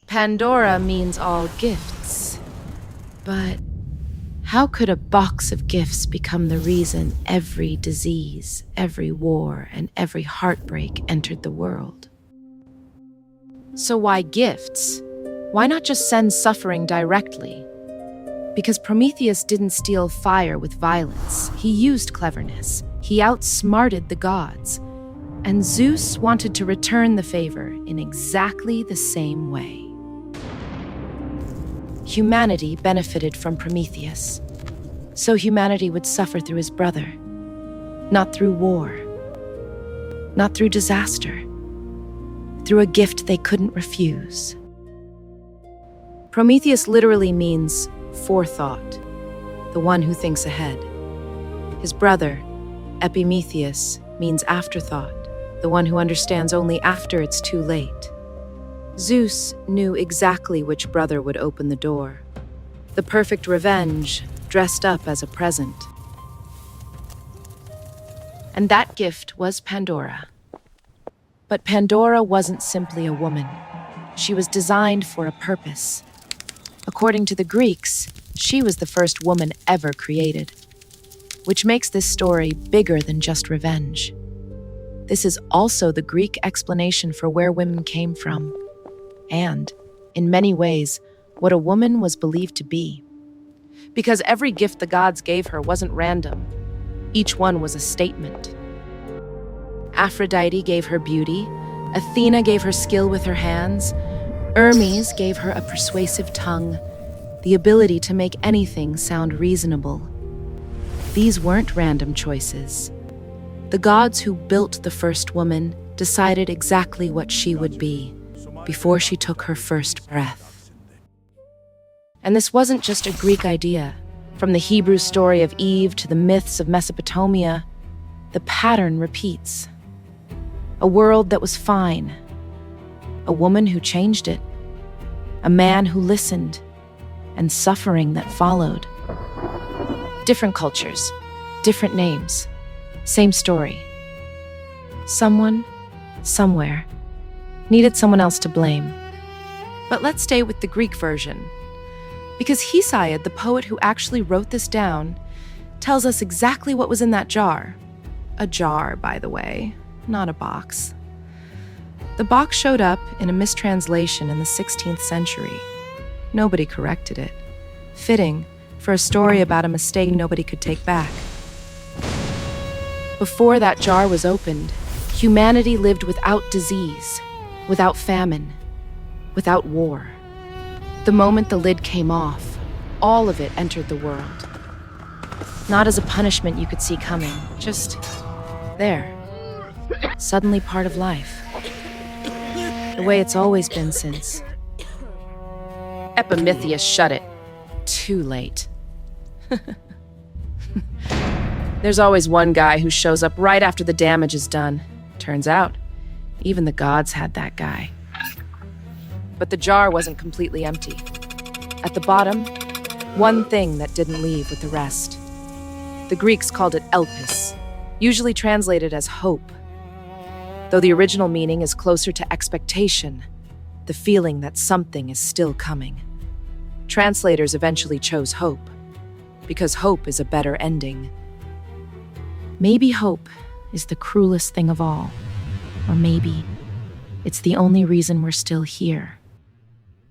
Pandora means all gifts. But how could a box of gifts become the reason every disease, every war, and every heartbreak entered the world? So why gifts? Why not just send suffering directly? Because Prometheus didn't steal fire with violence. He used cleverness. He outsmarted the gods. And Zeus wanted to return the favor in exactly the same way. Humanity benefited from Prometheus. So humanity would suffer through his brother. Not through war. Not through disaster. Through a gift they couldn't refuse. Prometheus literally means forethought, the one who thinks ahead. His brother, Epimetheus, means afterthought, the one who understands only after it's too late. Zeus knew exactly which brother would open the door. The perfect revenge, dressed up as a present. And that gift was Pandora. But Pandora wasn't simply a woman. She was designed for a purpose. According to the Greeks, she was the first woman ever created, which makes this story bigger than just revenge. This is also the Greek explanation for where women came from, and, in many ways, what a woman was believed to be. Because every gift the gods gave her wasn't random. Each one was a statement. Aphrodite gave her beauty, Athena gave her skill with her hands, Hermes gave her a persuasive tongue, the ability to make anything sound reasonable. These weren't random choices. The gods who built the first woman decided exactly what she would be before she took her first breath. And this wasn't just a Greek idea. From the Hebrew story of Eve to the myths of Mesopotamia, the pattern repeats. A world that was fine. A woman who changed it. A man who listened. And suffering that followed. Different cultures, different names, same story. Someone, somewhere, needed someone else to blame. But let's stay with the Greek version. Because Hesiod, the poet who actually wrote this down, tells us exactly what was in that jar. A jar, by the way, not a box. The box showed up in a mistranslation in the 16th century. Nobody corrected it. Fitting for a story about a mistake nobody could take back. Before that jar was opened, humanity lived without disease, without famine, without war. The moment the lid came off, all of it entered the world. Not as a punishment you could see coming, just there. Suddenly part of life. The way it's always been since. Epimetheus shut it. Too late. There's always one guy who shows up right after the damage is done. Turns out, even the gods had that guy. But the jar wasn't completely empty. At the bottom, one thing that didn't leave with the rest. The Greeks called it Elpis, usually translated as hope. Though the original meaning is closer to expectation, the feeling that something is still coming. Translators eventually chose hope, because hope is a better ending. Maybe hope is the cruelest thing of all, or maybe it's the only reason we're still here.